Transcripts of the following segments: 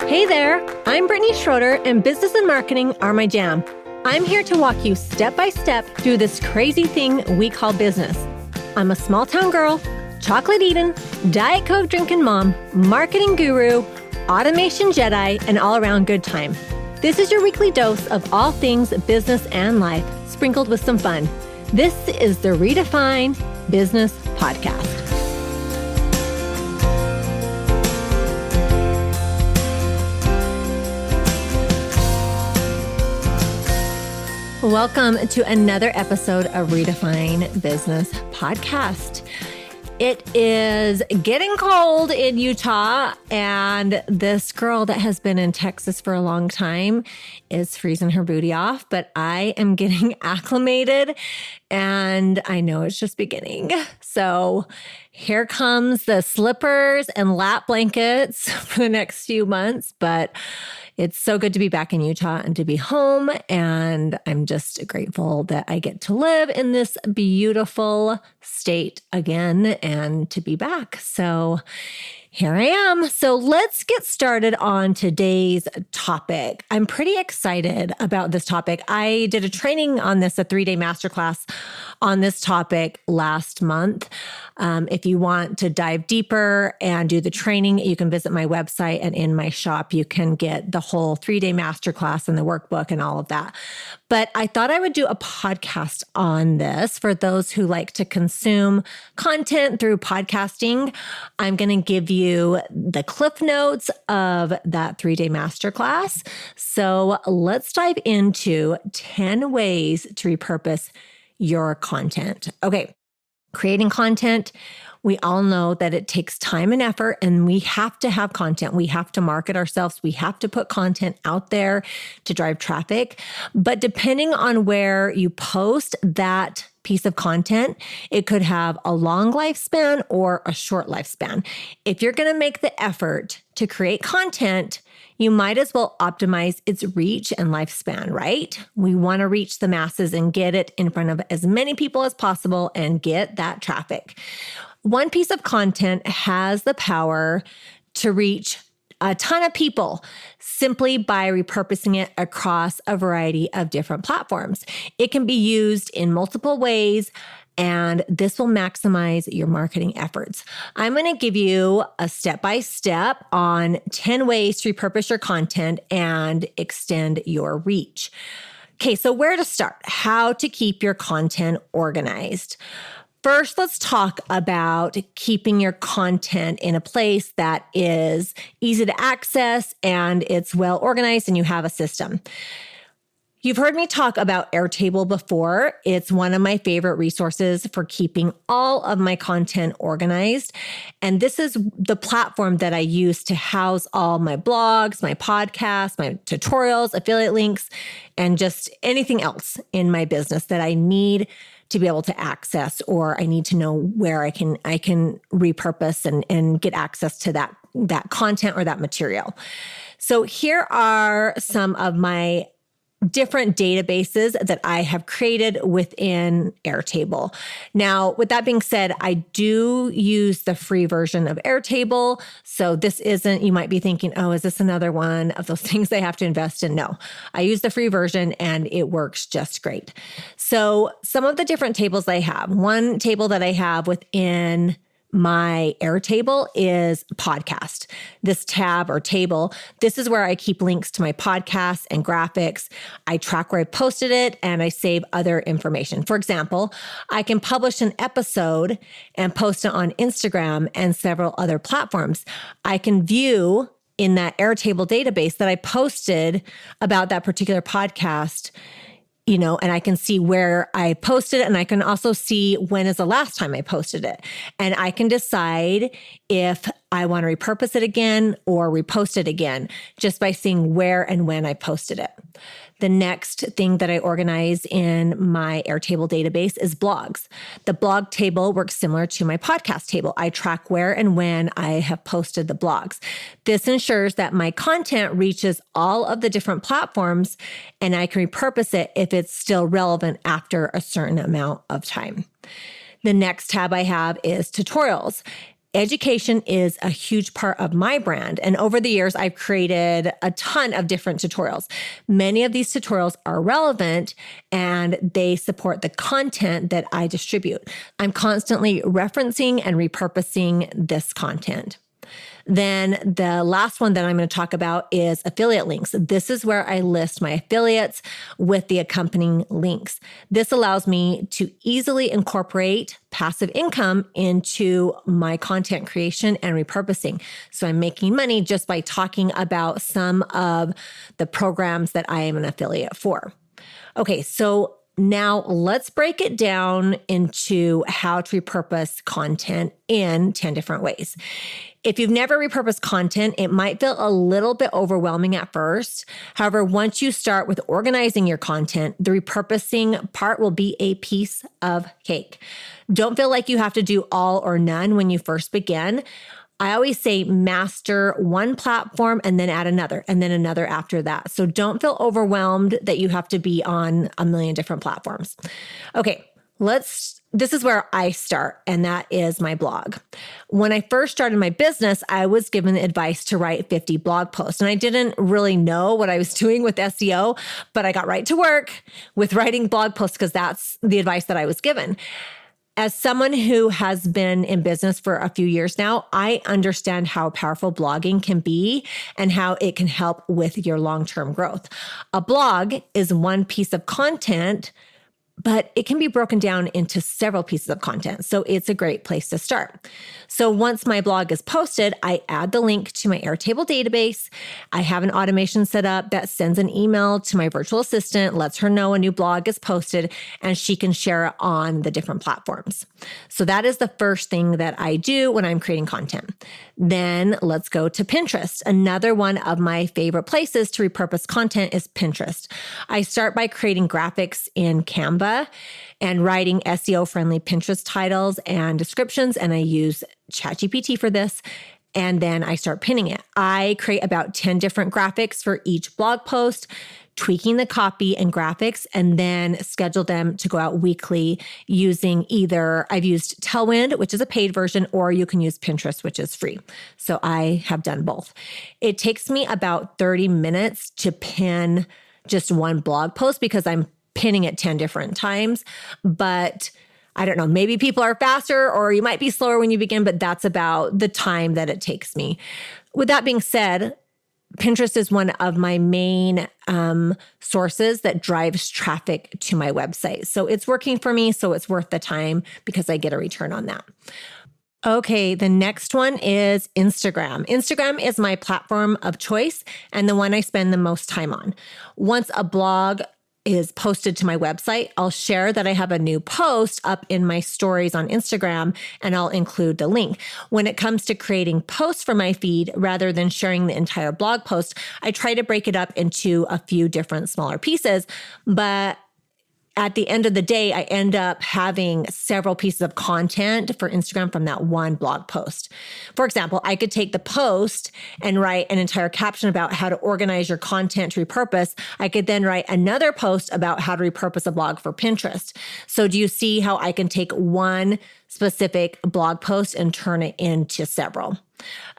Hey there, I'm Brittni Schroeder, and business and marketing are my jam. I'm here to walk you step by step through this crazy thing we call business. I'm a small town girl, chocolate eating, Diet Coke drinking mom, marketing guru, automation Jedi, and all around good time. This is your weekly dose of all things business and life, sprinkled with some fun. This is the Redefine Business Podcast. Welcome to another episode of Redefine Business Podcast. It is getting cold in Utah, and this girl that has been in Texas for a long time is freezing her booty off, but I am getting acclimated, and I know it's just beginning. So here comes the slippers and lap blankets for the next few months, but it's so good to be back in Utah and to be home. And I'm just grateful that I get to live in this beautiful state again and to be back. So here I am. So let's get started on today's topic. I'm pretty excited about this topic. I did a training on this, a 3-day masterclass on this topic last month. If you want to dive deeper and do the training, you can visit my website, and in my shop, you can get the whole 3-day masterclass and the workbook and all of that. But I thought I would do a podcast on this for those who like to consume content through podcasting. I'm going to give you the cliff notes of that 3-day masterclass. So let's dive into 10 ways to repurpose your content. Okay. Creating content, we all know that it takes time and effort, and we have to have content. We have to market ourselves. We have to put content out there to drive traffic. But depending on where you post that piece of content, it could have a long lifespan or a short lifespan. If you're going to make the effort to create content, you might as well optimize its reach and lifespan, right? We want to reach the masses and get it in front of as many people as possible and get that traffic. One piece of content has the power to reach a ton of people simply by repurposing it across a variety of different platforms. It can be used in multiple ways, and this will maximize your marketing efforts. I'm going to give you a step-by-step on 10 ways to repurpose your content and extend your reach. Okay, so where to start? How to keep your content organized. First, let's talk about keeping your content in a place that is easy to access and it's well organized and you have a system. You've heard me talk about Airtable before. It's one of my favorite resources for keeping all of my content organized. And this is the platform that I use to house all my blogs, my podcasts, my tutorials, affiliate links, and just anything else in my business that I need to be able to access, or I need to know where I can repurpose and get access to that content or that material. So here are some of my different databases that I have created within Airtable. Now, with that being said, I do use the free version of Airtable. So this isn't, you might be thinking, oh, is this another one of those things I have to invest in? No, I use the free version and it works just great. So some of the different tables I have, one table that I have within my Airtable is podcast. This tab or table, this is where I keep links to my podcasts and graphics. I track where I posted it and I save other information. For example, I can publish an episode and post it on Instagram and several other platforms. I can view in that Airtable database that I posted about that particular podcast, and I can see where I posted it, and I can also see when is the last time I posted it. And I can decide if I want to repurpose it again or repost it again just by seeing where and when I posted it. The next thing that I organize in my Airtable database is blogs. The blog table works similar to my podcast table. I track where and when I have posted the blogs. This ensures that my content reaches all of the different platforms and I can repurpose it if it's still relevant after a certain amount of time. The next tab I have is tutorials. Education is a huge part of my brand. And over the years, I've created a ton of different tutorials. Many of these tutorials are relevant and they support the content that I distribute. I'm constantly referencing and repurposing this content. Then the last one that I'm going to talk about is affiliate links. This is where I list my affiliates with the accompanying links. This allows me to easily incorporate passive income into my content creation and repurposing. So I'm making money just by talking about some of the programs that I am an affiliate for. Okay, so now let's break it down into how to repurpose content in 10 different ways. If you've never repurposed content, it might feel a little bit overwhelming at first. However, once you start with organizing your content, the repurposing part will be a piece of cake. Don't feel like you have to do all or none when you first begin. I always say master one platform and then add another and then another after that. So don't feel overwhelmed that you have to be on a million different platforms. Okay, this is where I start, and that is my blog. When I first started my business, I was given the advice to write 50 blog posts, and I didn't really know what I was doing with SEO, but I got right to work with writing blog posts because that's the advice that I was given. As someone who has been in business for a few years now, I understand how powerful blogging can be and how it can help with your long-term growth. A blog is one piece of content, but it can be broken down into several pieces of content. So it's a great place to start. So once my blog is posted, I add the link to my Airtable database. I have an automation set up that sends an email to my virtual assistant, lets her know a new blog is posted, and she can share it on the different platforms. So that is the first thing that I do when I'm creating content. Then let's go to Pinterest. Another one of my favorite places to repurpose content is Pinterest. I start by creating graphics in Canva and writing SEO-friendly Pinterest titles and descriptions, and I use ChatGPT for this. And then I start pinning it. I create about 10 different graphics for each blog post, tweaking the copy and graphics, and then schedule them to go out weekly using I've used Tailwind, which is a paid version, or you can use Pinterest, which is free. So I have done both. It takes me about 30 minutes to pin just one blog post because I'm pinning it 10 different times, but I don't know, maybe people are faster or you might be slower when you begin, but that's about the time that it takes me. With that being said, Pinterest is one of my main sources that drives traffic to my website. So it's working for me, so it's worth the time because I get a return on that. Okay, the next one is Instagram. Instagram is my platform of choice and the one I spend the most time on. Once a blog is posted to my website, I'll share that I have a new post up in my stories on Instagram, and I'll include the link. When it comes to creating posts for my feed, rather than sharing the entire blog post, I try to break it up into a few different smaller pieces, but at the end of the day, I end up having several pieces of content for Instagram from that one blog post. For example, I could take the post and write an entire caption about how to organize your content to repurpose. I could then write another post about how to repurpose a blog for Pinterest. So do you see how I can take one specific blog post and turn it into several?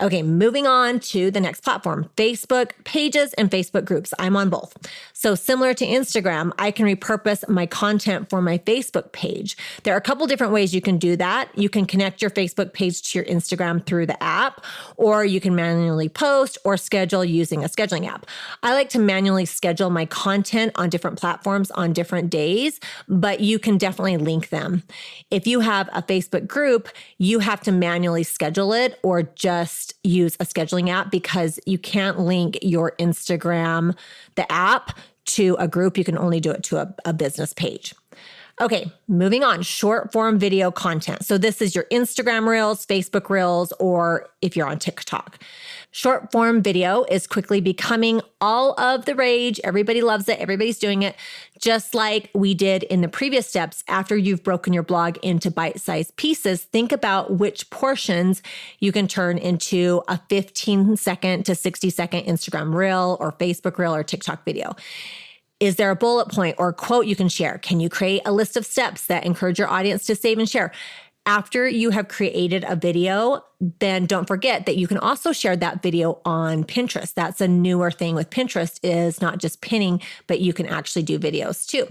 Okay, moving on to the next platform, Facebook pages and Facebook groups. I'm on both. So similar to Instagram, I can repurpose my content for my Facebook page. There are a couple different ways you can do that. You can connect your Facebook page to your Instagram through the app, or you can manually post or schedule using a scheduling app. I like to manually schedule my content on different platforms on different days, but you can definitely link them. If you have a Facebook group, you have to manually schedule it or just use a scheduling app because you can't link your Instagram, the app, to a group. You can only do it to a business page. Okay, moving on, short form video content. So this is your Instagram Reels, Facebook Reels, or if you're on TikTok. Short form video is quickly becoming all of the rage. Everybody loves it. Everybody's doing it. Just like we did in the previous steps, after you've broken your blog into bite-sized pieces, think about which portions you can turn into a 15-second to 60-second Instagram Reel or Facebook Reel or TikTok video. Is there a bullet point or quote you can share? Can you create a list of steps that encourage your audience to save and share? After you have created a video, then don't forget that you can also share that video on Pinterest. That's a newer thing with Pinterest, is not just pinning, but you can actually do videos too.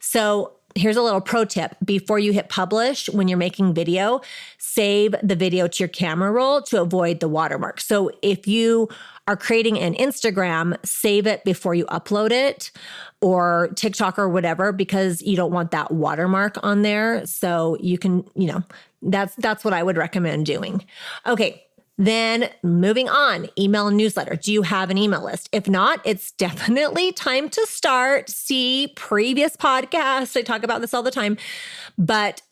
So here's a little pro tip. Before you hit publish, when you're making video, save the video to your camera roll to avoid the watermark. So if you are creating an Instagram, save it before you upload it, or TikTok or whatever, because you don't want that watermark on there. So you can, that's what I would recommend doing. Okay. Then moving on, email and newsletter. Do you have an email list? If not, it's definitely time to start. See previous podcasts. I talk about this all the time. But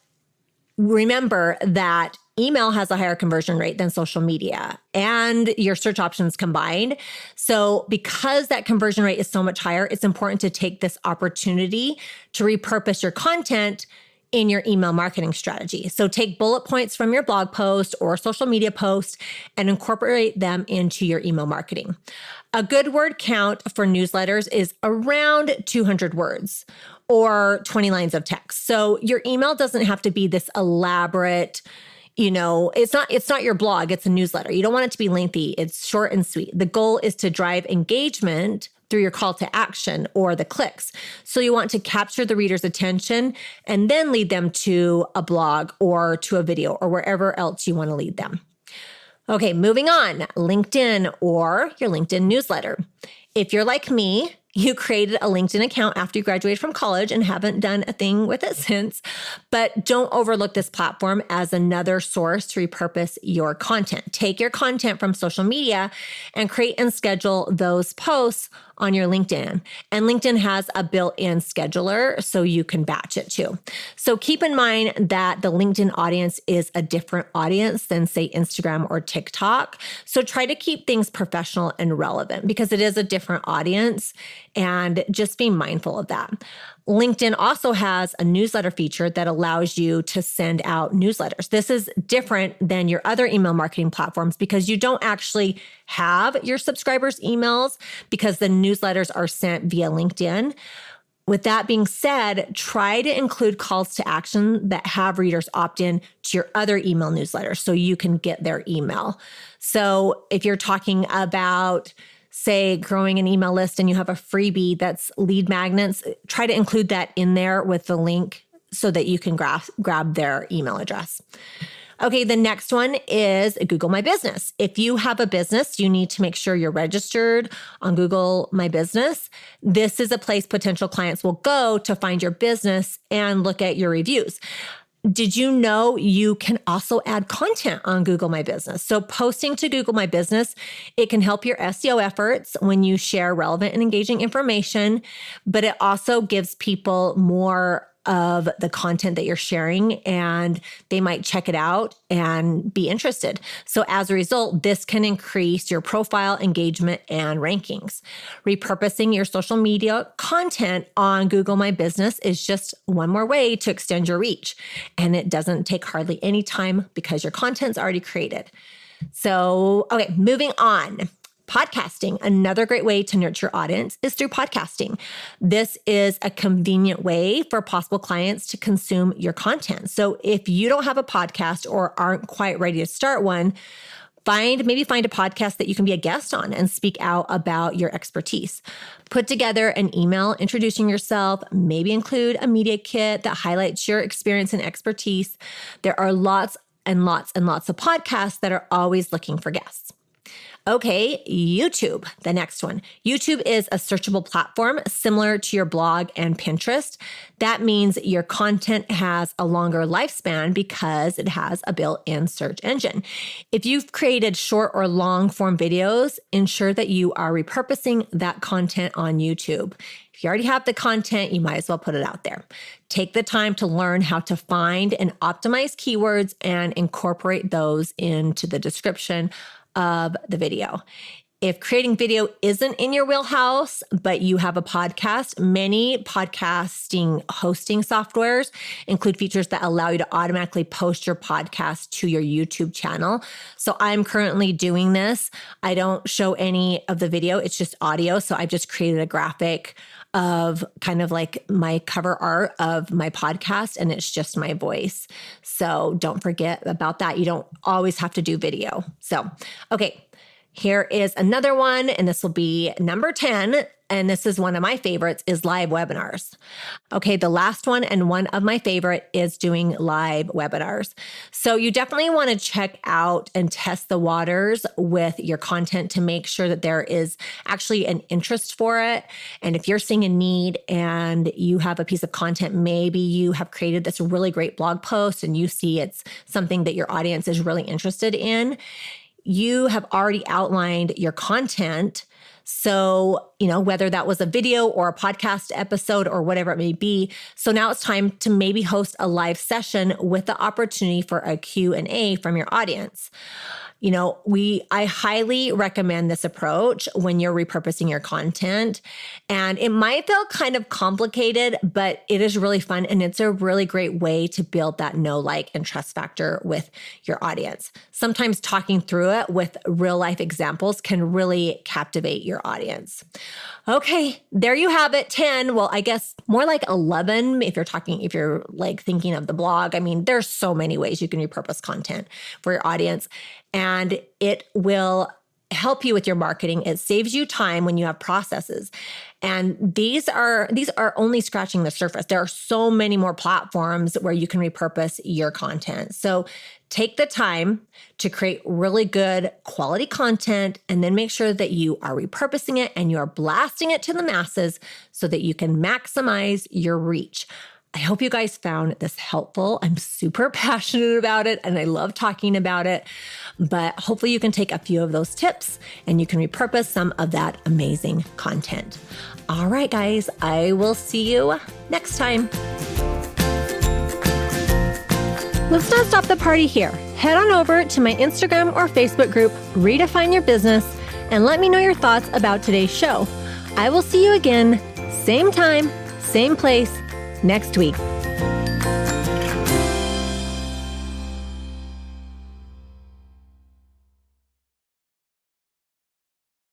remember that email has a higher conversion rate than social media and your search options combined. So because that conversion rate is so much higher, it's important to take this opportunity to repurpose your content in your email marketing strategy. So take bullet points from your blog post or social media post and incorporate them into your email marketing. A good word count for newsletters is around 200 words or 20 lines of text. So your email doesn't have to be this elaborate, it's not your blog, it's a newsletter. You don't want it to be lengthy. It's short and sweet. The goal is to drive engagement through your call to action or the clicks. So you want to capture the reader's attention and then lead them to a blog or to a video or wherever else you want to lead them. Okay, moving on, LinkedIn or your LinkedIn newsletter. If you're like me, you created a LinkedIn account after you graduated from college and haven't done a thing with it since, but don't overlook this platform as another source to repurpose your content. Take your content from social media and create and schedule those posts on your LinkedIn. And LinkedIn has a built-in scheduler, so you can batch it too. So keep in mind that the LinkedIn audience is a different audience than, say, Instagram or TikTok. So try to keep things professional and relevant because it is a different audience, and just be mindful of that. LinkedIn also has a newsletter feature that allows you to send out newsletters. This is different than your other email marketing platforms because you don't actually have your subscribers' emails because the newsletters are sent via LinkedIn. With that being said, try to include calls to action that have readers opt in to your other email newsletters so you can get their email. So if you're talking about, say, growing an email list and you have a freebie that's lead magnets, try to include that in there with the link so that you can grab their email address. Okay, the next one is Google My Business. If you have a business, you need to make sure you're registered on Google My Business. This is a place potential clients will go to find your business and look at your reviews. Did you know you can also add content on Google My Business? So posting to Google My Business, it can help your SEO efforts when you share relevant and engaging information, but it also gives people more of the content that you're sharing and they might check it out and be interested. So as a result, this can increase your profile engagement and rankings. Repurposing your social media content on Google My Business is just one more way to extend your reach. And it doesn't take hardly any time because your content's already created. So, okay, moving on. Podcasting, another great way to nurture your audience is through podcasting. This is a convenient way for possible clients to consume your content. So if you don't have a podcast or aren't quite ready to start one, maybe find a podcast that you can be a guest on and speak out about your expertise. Put together an email introducing yourself, maybe include a media kit that highlights your experience and expertise. There are lots and lots and lots of podcasts that are always looking for guests. Okay, YouTube, the next one. YouTube is a searchable platform similar to your blog and Pinterest. That means your content has a longer lifespan because it has a built-in search engine. If you've created short or long form videos, ensure that you are repurposing that content on YouTube. If you already have the content, you might as well put it out there. Take the time to learn how to find and optimize keywords and incorporate those into the description of the video. If creating video isn't in your wheelhouse, but you have a podcast, many podcasting hosting softwares include features that allow you to automatically post your podcast to your YouTube channel. So I'm currently doing this. I don't show any of the video. It's just audio. So I've just created a graphic of kind of like my cover art of my podcast, and it's just my voice. So don't forget about that. You don't always have to do video. So, okay. Here is another one, and this will be number 10. And this is one of my favorites, is live webinars. Okay, the last one and one of my favorite is doing live webinars. So you definitely want to check out and test the waters with your content to make sure that there is actually an interest for it. And if you're seeing a need and you have a piece of content, maybe you have created this really great blog post and you see it's something that your audience is really interested in, you have already outlined your content. So, whether that was a video or a podcast episode or whatever it may be. So now it's time to maybe host a live session with the opportunity for a Q&A from your audience. I highly recommend this approach when you're repurposing your content. And it might feel kind of complicated, but it is really fun. And it's a really great way to build that know, like, and trust factor with your audience. Sometimes talking through it with real life examples can really captivate your audience. Okay, there you have it. 10. Well, I guess more like 11 if you're like thinking of the blog. I mean, there's so many ways you can repurpose content for your audience. And it will help you with your marketing. It saves you time when you have processes. And these are only scratching the surface. There are so many more platforms where you can repurpose your content. So take the time to create really good quality content and then make sure that you are repurposing it and you are blasting it to the masses so that you can maximize your reach. I hope you guys found this helpful. I'm super passionate about it and I love talking about it, but hopefully you can take a few of those tips and you can repurpose some of that amazing content. All right, guys, I will see you next time. Let's not stop the party here. Head on over to my Instagram or Facebook group, Redefine Your Business, and let me know your thoughts about today's show. I will see you again, same time, same place, next week.